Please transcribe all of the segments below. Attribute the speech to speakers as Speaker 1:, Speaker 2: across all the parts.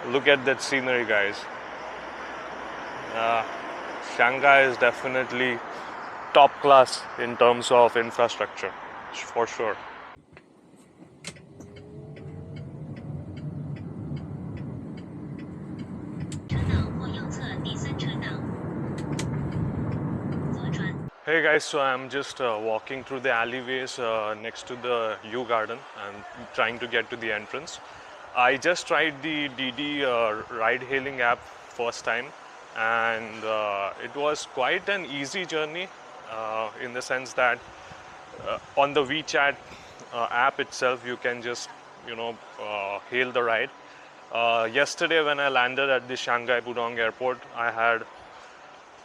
Speaker 1: Look at that scenery, guys. Shanghai is definitely top class in terms of infrastructure, for sure. Hey guys, so I'm just walking through the alleyways next to the U Garden and trying to get to the entrance. I just tried the DD ride-hailing app first time, and it was quite an easy journey in the sense that on the WeChat app itself, you can just hail the ride. Yesterday, when I landed at the Shanghai Pudong airport, I had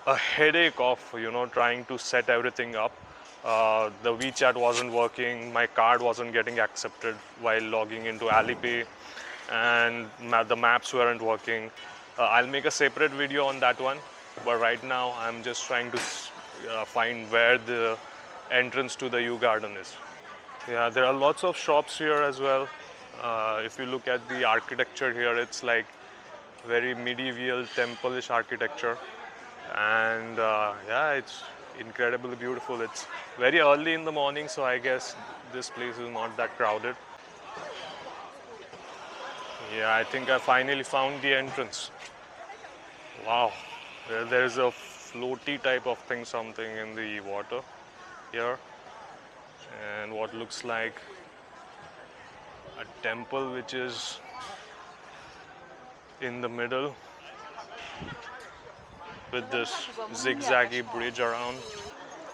Speaker 1: a headache of trying to set everything up. The WeChat wasn't working, my card wasn't getting accepted while logging into Alipay, and the maps weren't working. I'll make a separate video on that one, but right now I'm just trying to find where the entrance to the U Garden is. Yeah, there are lots of shops here as well. If you look at the architecture here, it's like very medieval temple-ish architecture, and yeah, it's incredibly beautiful. It's very early in the morning, so I guess this place is not that crowded. Yeah, I think I finally found the entrance. Wow, there's a floaty type of thing, something in the water here, and what looks like a temple which is in the middle with this zigzaggy bridge around.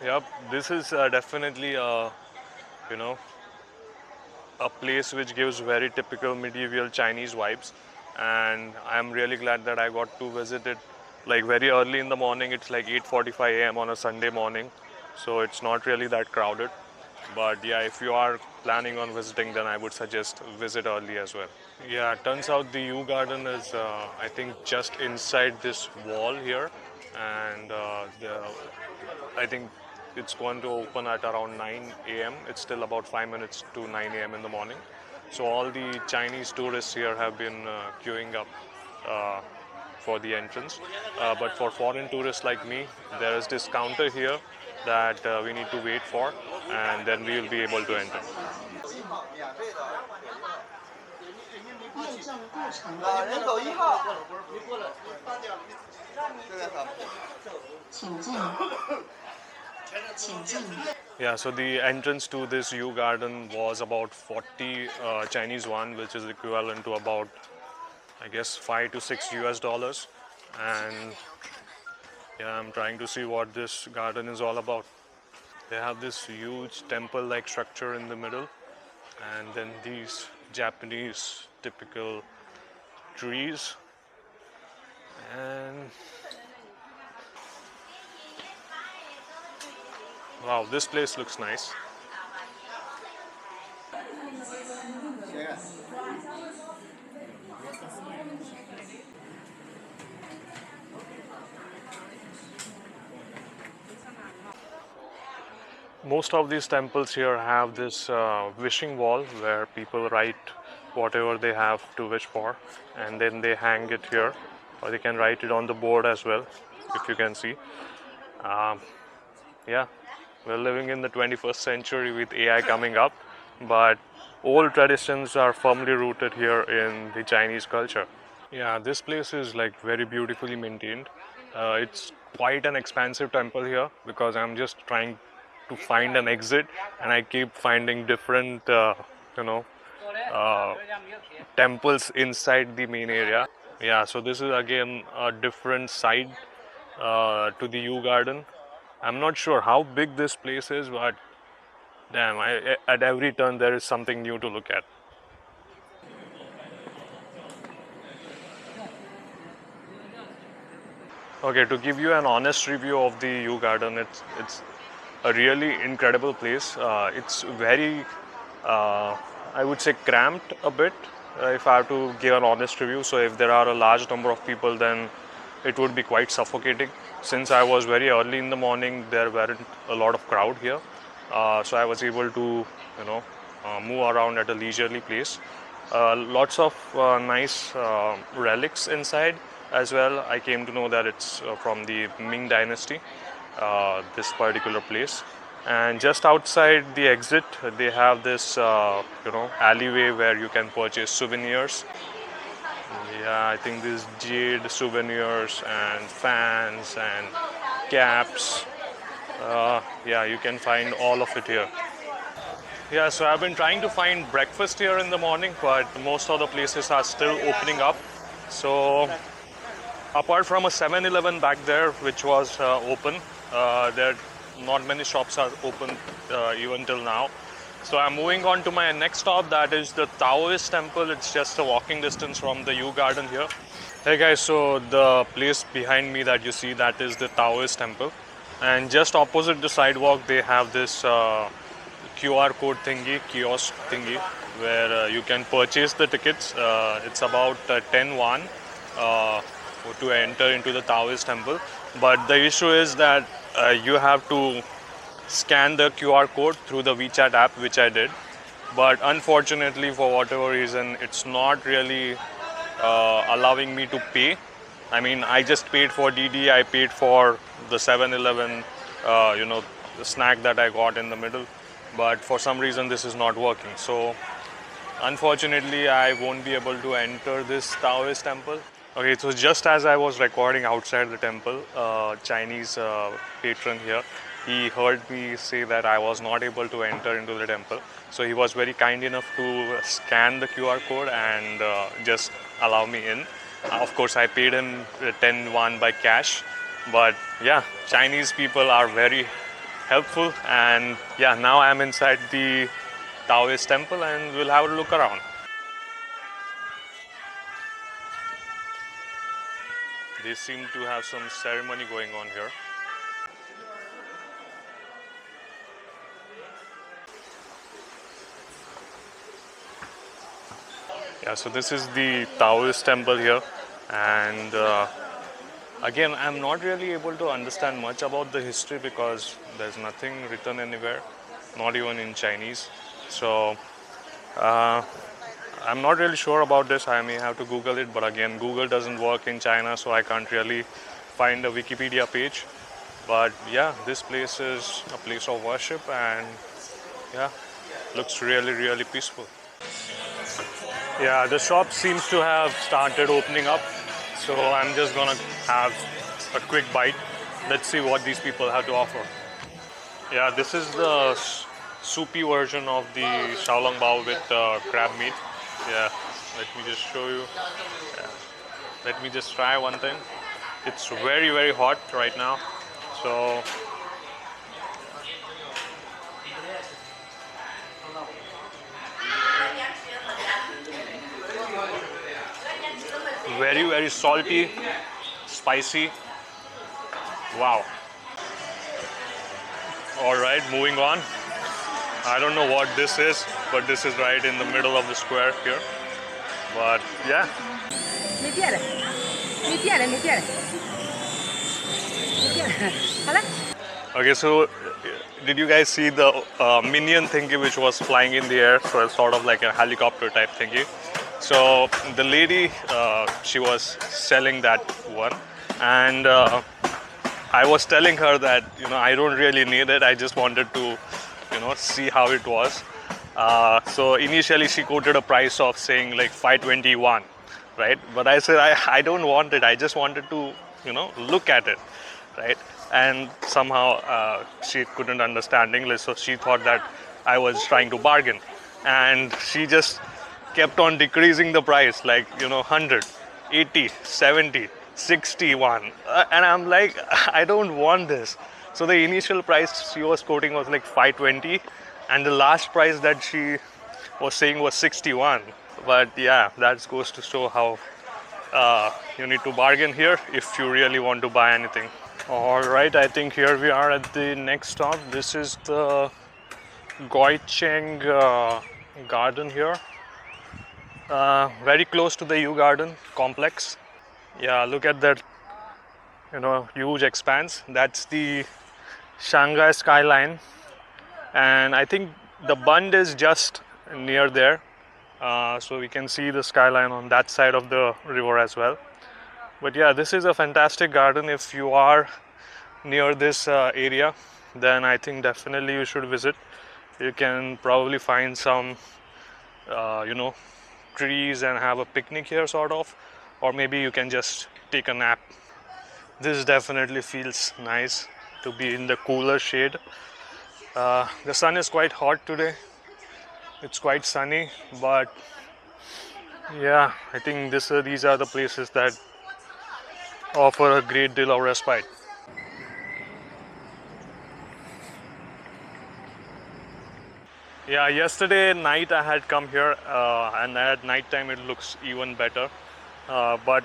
Speaker 1: Yep, this is definitely you know a place which gives very typical medieval Chinese vibes, and I'm really glad that I got to visit it like very early in the morning. It's like 8:45 a.m. on a Sunday morning, so it's not really that crowded. But yeah, if you are planning on visiting, then I would suggest visit early as well. Yeah, turns out the U Garden is I think just inside this wall here, and I think it's going to open at around 9 a.m. It's still about 5 minutes to 9 a.m. in the morning. So all the Chinese tourists here have been queuing up for the entrance. But for foreign tourists like me, there is this counter here that we need to wait for, and then we will be able to enter. Yeah, so the entrance to this U Garden was about 40 Chinese yuan, which is equivalent to about, I guess, 5 to 6 US dollars. And yeah, I'm trying to see what this garden is all about. They have this huge temple-like structure in the middle, and then these Japanese typical trees, and wow, this place looks nice. Most of these temples here have this wishing wall where people write whatever they have to wish for, and then they hang it here, or they can write it on the board as well, if you can see. Yeah, we're living in the 21st century with AI coming up, but old traditions are firmly rooted here in the Chinese culture. Yeah, this place is like very beautifully maintained. It's quite an expansive temple here because I'm just trying to find an exit, and I keep finding different, you know, uh, temples inside the main area. Yeah, so this is again a different side to the U Garden. I'm not sure how big this place is, but damn, at every turn there is something new to look at. Okay, to give you an honest review of the U Garden, it's a really incredible place. It's very, I would say, cramped a bit. If I have to give an honest review, so if there are a large number of people, then it would be quite suffocating. Since I was very early in the morning, there weren't a lot of crowd here, so I was able to, move around at a leisurely pace. Lots of nice relics inside as well. I came to know that it's from the Ming Dynasty, this particular place. And just outside the exit, they have this alleyway where you can purchase souvenirs. Yeah, I think these jade souvenirs and fans and caps. Yeah, you can find all of it here. Yeah, so I've been trying to find breakfast here in the morning, but most of the places are still opening up. So apart from a 7-Eleven back there, which was open, there not many shops are open even till now. So I'm moving on to my next stop, that is the Taoist temple. It's just a walking distance from the U Garden here. Hey guys, so the place behind me that you see, that is the Taoist temple. And just opposite the sidewalk, they have this QR code thingy, kiosk thingy, where you can purchase the tickets. It's about 10 yuan to enter into the Taoist temple. But the issue is that you have to scan the QR code through the WeChat app, which I did. But unfortunately, for whatever reason, it's not really allowing me to pay. I mean, I just paid for DD, I paid for the 7-Eleven, the snack that I got in the middle. But for some reason, this is not working. So unfortunately, I won't be able to enter this Taoist temple. Okay, so just as I was recording outside the temple, Chinese patron here, he heard me say that I was not able to enter into the temple. So he was very kind enough to scan the QR code and just allow me in. Of course, I paid him 10 yuan by cash. But yeah, Chinese people are very helpful. And yeah, now I'm inside the Taoist temple and we'll have a look around. They seem to have some ceremony going on here. Yeah, so this is the Taoist temple here, and again, I'm not really able to understand much about the history because there's nothing written anywhere, not even in Chinese. So I'm not really sure about this. I may have to Google it, but again, Google doesn't work in China, so I can't really find a Wikipedia page. But yeah, this place is a place of worship, and yeah, looks really, really peaceful. Yeah, the shop seems to have started opening up, so I'm just gonna have a quick bite. Let's see what these people have to offer. Yeah, this is the soupy version of the xiaolongbao with crab meat. Yeah, let me just show you. Yeah. Let me just try one thing. It's very, very hot right now, so very, very salty, spicy. Wow. All right, moving on. I don't know what this is, but this is right in the middle of the square here. But yeah. Okay, so did you guys see the minion thingy which was flying in the air? So it's sort of like a helicopter type thingy. So the lady, she was selling that one, and I was telling her that I don't really need it. I just wanted to see how it was. So initially she quoted a price of saying like 521, right? But I said I don't want it. I just wanted to look at it, right? And somehow she couldn't understand English, so she thought that I was trying to bargain, and she just kept on decreasing the price, like 100, 80, 70, 61, and I'm like, I don't want this. So the initial price she was quoting was like 520, and the last price that she was saying was 61. But yeah, that goes to show how you need to bargain here if you really want to buy anything. All right, I think here we are at the next stop. This is the Gucheng garden here. Very close to the U Garden complex. Yeah, look at that, huge expanse. That's the Shanghai skyline, and I think the Bund is just near there. so we can see the skyline on that side of the river as well. But yeah, this is a fantastic garden. If you are near this area, then I think definitely you should visit. You can probably find some trees and have a picnic here sort of, or maybe you can just take a nap. This definitely feels nice to be in the cooler shade. The sun is quite hot today. It's quite sunny, but yeah, I think these are the places that offer a great deal of respite. Yeah, yesterday night I had come here, and at night time it looks even better. But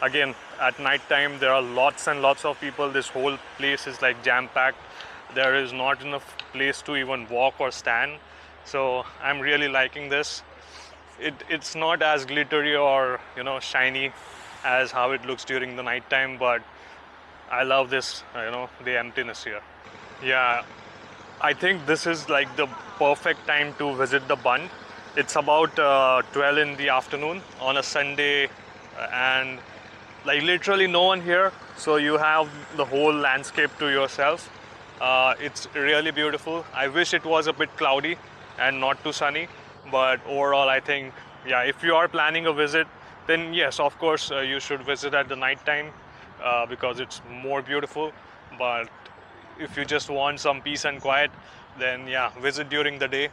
Speaker 1: again, at night time there are lots and lots of people. This whole place is like jam-packed. There is not enough place to even walk or stand. So I'm really liking this. It's not as glittery or shiny as how it looks during the night time, but I love this, the emptiness here. Yeah, I think this is like the perfect time to visit the Bund. It's about 12 in the afternoon on a Sunday, and like literally no one here, so you have the whole landscape to yourself. It's really beautiful. I wish it was a bit cloudy and not too sunny, but overall I think, yeah, if you are planning a visit, then yes, of course, you should visit at the night time because it's more beautiful. But if you just want some peace and quiet, then yeah, visit during the day.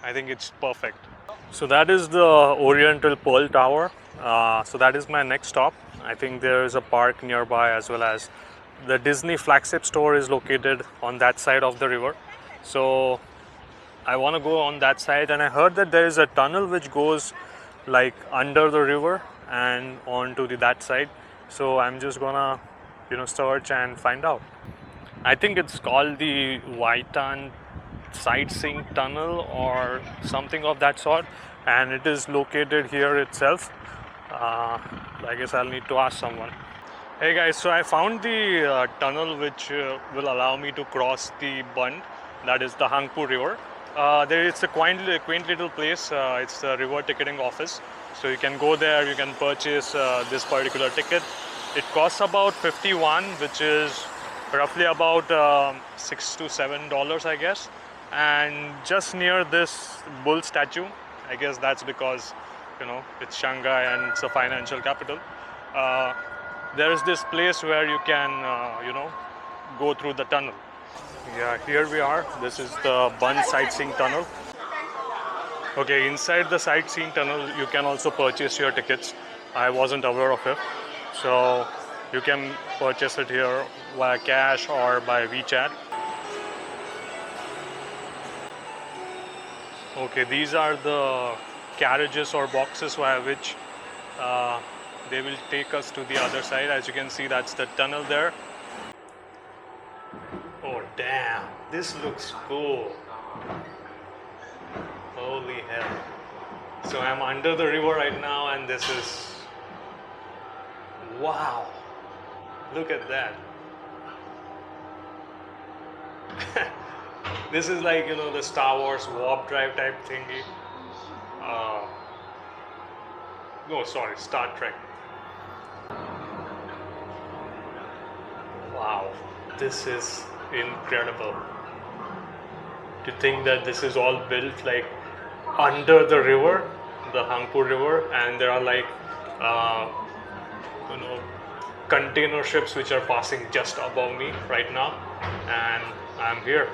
Speaker 1: I think it's perfect. So that is the Oriental Pearl Tower. So that is my next stop. I think there is a park nearby, as well as the Disney flagship store is located on that side of the river. So I want to go on that side, and I heard that there is a tunnel which goes like under the river and onto that side. So I'm just gonna search and find out. I think it's called the Waitan Sightseeing Tunnel or something of that sort, and it is located here itself. I guess I'll need to ask someone. Hey guys, so I found the tunnel which will allow me to cross the Bund, that is the Hangpu River. It's a quaint little place. It's the river ticketing office. So you can go there, you can purchase this particular ticket. It costs about 51, which is roughly about $6 to $7, I guess. And just near this bull statue, I guess that's because it's Shanghai and it's a financial capital. There is this place where you can go through the tunnel. Yeah, here we are. This is the Bund sightseeing tunnel. Okay, inside the sightseeing tunnel you can also purchase your tickets. I wasn't aware of it, so you can purchase it here via cash or by WeChat. Okay, these are the carriages or boxes via which they will take us to the other side. As you can see, that's the tunnel there. Oh damn, this looks cool. Holy hell. So I'm under the river right now, and this is, wow, look at that. This is like the Star Wars warp drive type thingy. No, sorry, Star Trek. Wow, this is incredible. To think that this is all built like under the river, the Hangpu River, and there are like container ships which are passing just above me right now, and I'm here.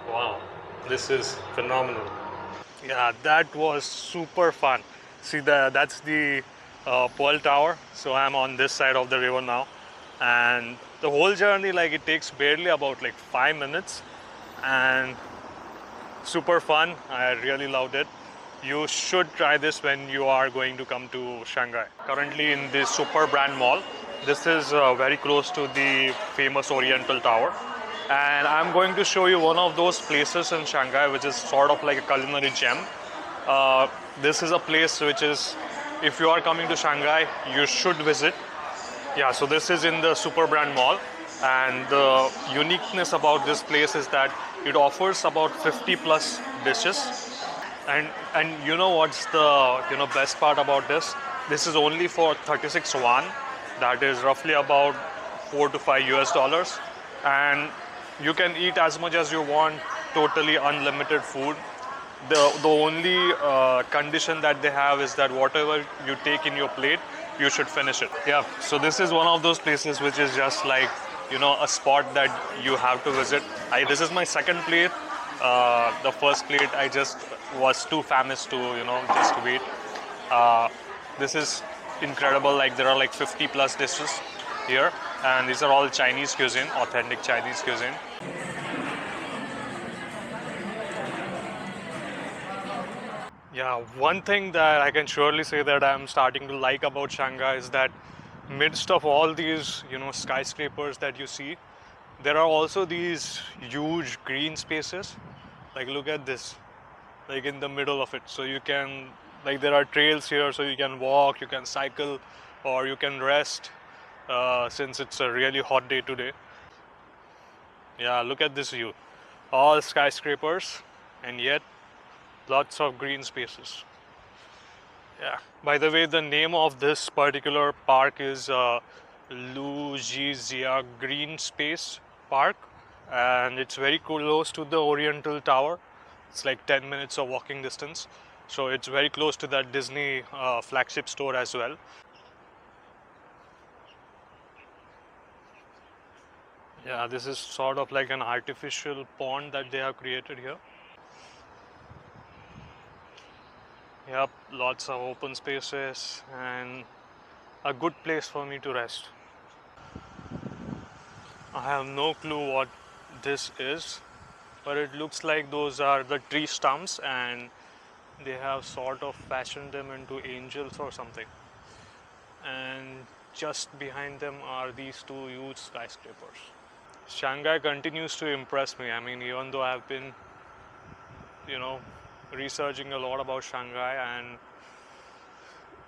Speaker 1: Wow, this is phenomenal. Yeah, that was super fun. See, that's the Pearl Tower. So I'm on this side of the river now, and the whole journey, like, it takes barely about like 5 minutes, and super fun. I really loved it. You should try this when you are going to come to Shanghai. Currently in the Super Brand Mall. This is very close to the famous Oriental Tower. And I'm going to show you one of those places in Shanghai which is sort of like a culinary gem. This is a place which is, if you are coming to Shanghai, you should visit. Yeah, so this is in the Super Brand Mall, and the uniqueness about this place is that it offers about 50 plus dishes, And you know what's the best part about this? This is only for 36 yuan. That is roughly about 4 to 5 US dollars, and you can eat as much as you want. Totally unlimited food. The only condition that they have is that whatever you take in your plate, you should finish it. Yeah. So this is one of those places which is just like a spot that you have to visit. This is my second plate. The first plate I just was too famished to just wait. This is incredible. Like there are like 50 plus dishes here, and these are all Chinese cuisine, authentic Chinese cuisine. Yeah, one thing that I can surely say that I'm starting to like about Shanghai is that midst of all these, skyscrapers that you see, there are also these huge green spaces. Like look at this, like in the middle of it. So you can, like there are trails here, so you can walk, you can cycle, or you can rest, since it's a really hot day today. Yeah, look at this view. All skyscrapers, and yet lots of green spaces. Yeah. By the way, the name of this particular park is Lujiazui Green Space Park, and it's very close to the Oriental Tower. It's like 10 minutes of walking distance, so it's very close to that Disney flagship store as well. Yeah, this is sort of like an artificial pond that they have created here. Yep, lots of open spaces and a good place for me to rest. I have no clue what this is, but it looks like those are the tree stumps, and they have sort of fashioned them into angels or something. And just behind them are these two huge skyscrapers. Shanghai continues to impress me. I mean, even though I've been, researching a lot about Shanghai, and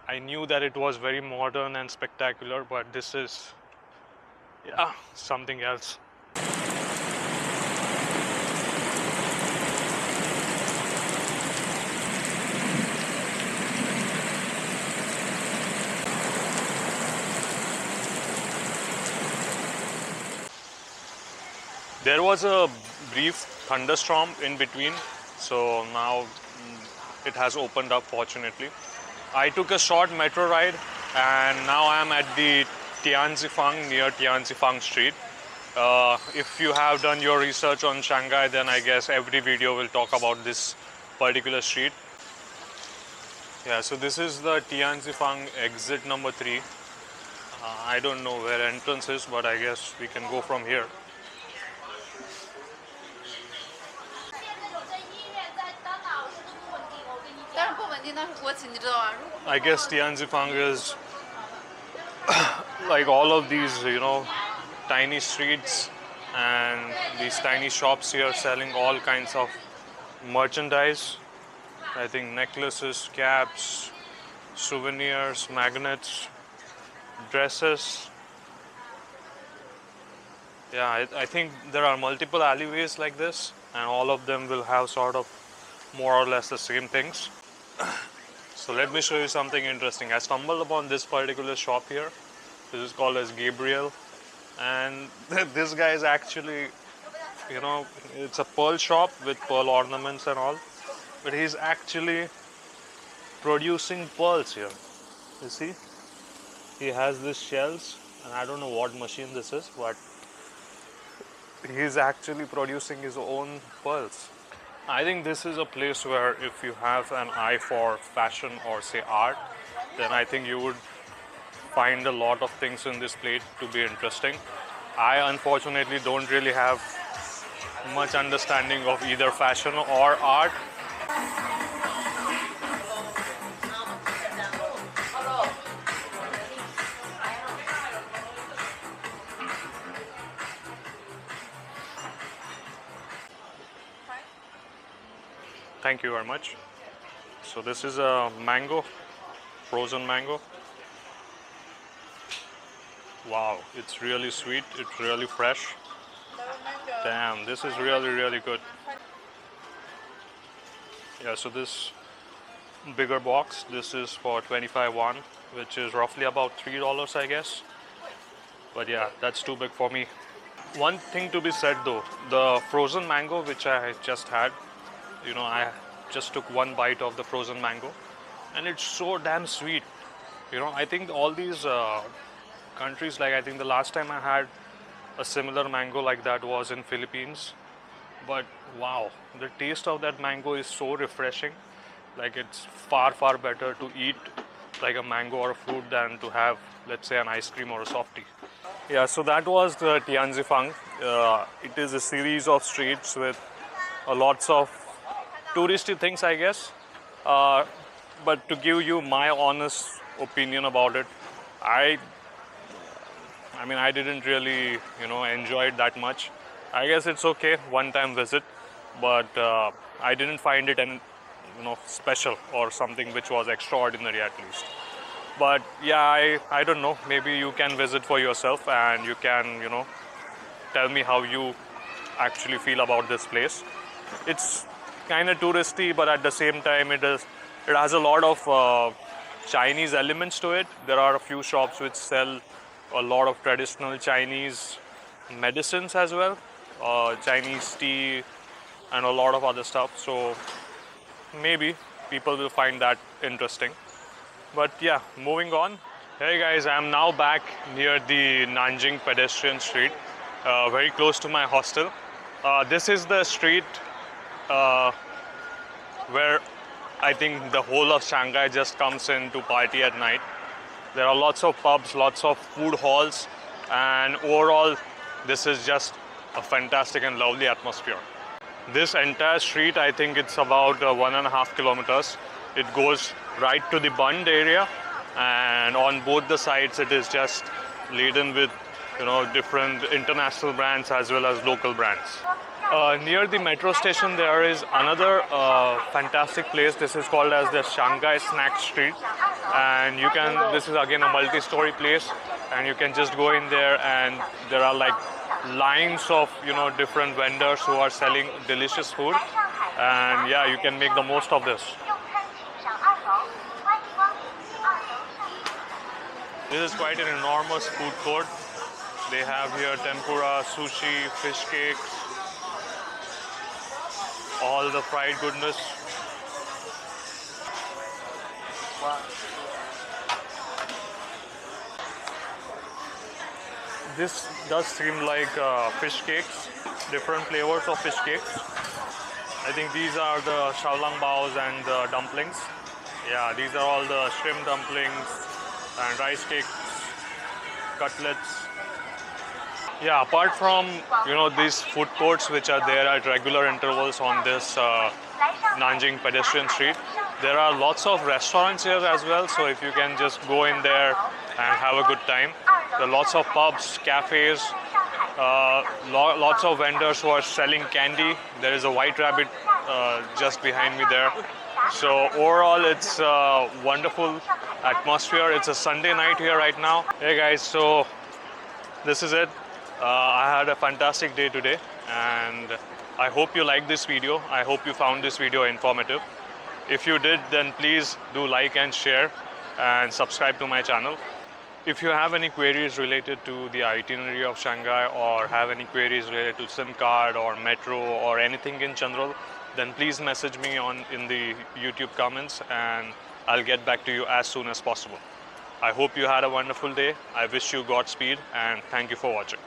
Speaker 1: I knew that it was very modern and spectacular, but this is, yeah, something else. There was a brief thunderstorm in between, so now it has opened up fortunately. I took a short metro ride, and now I'm at the Tianzifang, near Tianzifang Street. If you have done your research on Shanghai, then I guess every video will talk about this particular street. Yeah, so this is the Tianzifang exit number 3. I don't know where entrance is, but I guess we can go from here. I guess Tianzifang is like all of these, tiny streets and these tiny shops here selling all kinds of merchandise. I think necklaces, caps, souvenirs, magnets, dresses. Yeah, I think there are multiple alleyways like this, and all of them will have sort of more or less the same things. So let me show you something interesting. I stumbled upon this particular shop here. This is called as Gabriel, and this guy is actually, it's a pearl shop with pearl ornaments and all, but he's actually producing pearls here. You see, he has these shells, and I don't know what machine this is, but he's actually producing his own pearls. I think this is a place where if you have an eye for fashion or say art, then I think you would find a lot of things in this place to be interesting. I unfortunately don't really have much understanding of either fashion or art. Thank you very much. So this is a mango, frozen mango. Wow, it's really sweet, it's really fresh. Damn, this is really, really good. Yeah, so this bigger box, this is for 25 won, which is roughly about $3, I guess. But yeah, that's too big for me. One thing to be said though, the frozen mango which I just had, I just took one bite of the frozen mango and it's so damn sweet. I think all these countries, like I think the last time I had a similar mango like that was in Philippines. But wow, the taste of that mango is so refreshing. Like it's far, far better to eat like a mango or a fruit than to have, let's say, an ice cream or a softie. Yeah, so that was the Tianzifang. It is a series of streets with lots of touristy things, I guess. But to give you my honest opinion about it, I mean, I didn't really, enjoy it that much. I guess it's okay, one-time visit, but I didn't find it special or something which was extraordinary at least. But yeah, I don't know. Maybe you can visit for yourself and you can, tell me how you actually feel about this place. It's kind of touristy, but at the same time, it has a lot of Chinese elements to it. There are a few shops which sell a lot of traditional Chinese medicines as well, Chinese tea, and a lot of other stuff. So maybe people will find that interesting. But yeah, moving on. Hey guys, I'm now back near the Nanjing pedestrian street, very close to my hostel. This is the street where I think the whole of Shanghai just comes in to party at night. There are lots of pubs, lots of food halls, and overall this is just a fantastic and lovely atmosphere. This entire street, I think it's about 1.5 kilometers. It goes right to the Bund area, and on both the sides it is just laden with different international brands as well as local brands. Near the metro station there is another fantastic place. This is called as the Shanghai Snack Street, and this is again a multi-story place, and you can just go in there and there are like lines of different vendors who are selling delicious food, and yeah, you can make the most of this. This is quite an enormous food court. They have here tempura, sushi, fish cakes, all the fried goodness. This does seem like fish cakes, different flavors of fish cakes. I think these are the xiaolang baos and the dumplings. Yeah, these are all the shrimp dumplings and rice cakes, cutlets. Yeah, apart from these food courts which are there at regular intervals on this Nanjing pedestrian street, there are lots of restaurants here as well. So if you can just go in there and have a good time. There are lots of pubs, cafes, lots of vendors who are selling candy. There is a white rabbit just behind me there. So overall, it's a wonderful atmosphere. It's a Sunday night here right now. Hey guys, so this is it. I had a fantastic day today, and I hope you liked this video. I hope you found this video informative. If you did, then please do like and share and subscribe to my channel. If you have any queries related to the itinerary of Shanghai, or have any queries related to SIM card or metro or anything in general, then please message me in the YouTube comments and I'll get back to you as soon as possible. I hope you had a wonderful day. I wish you Godspeed and thank you for watching.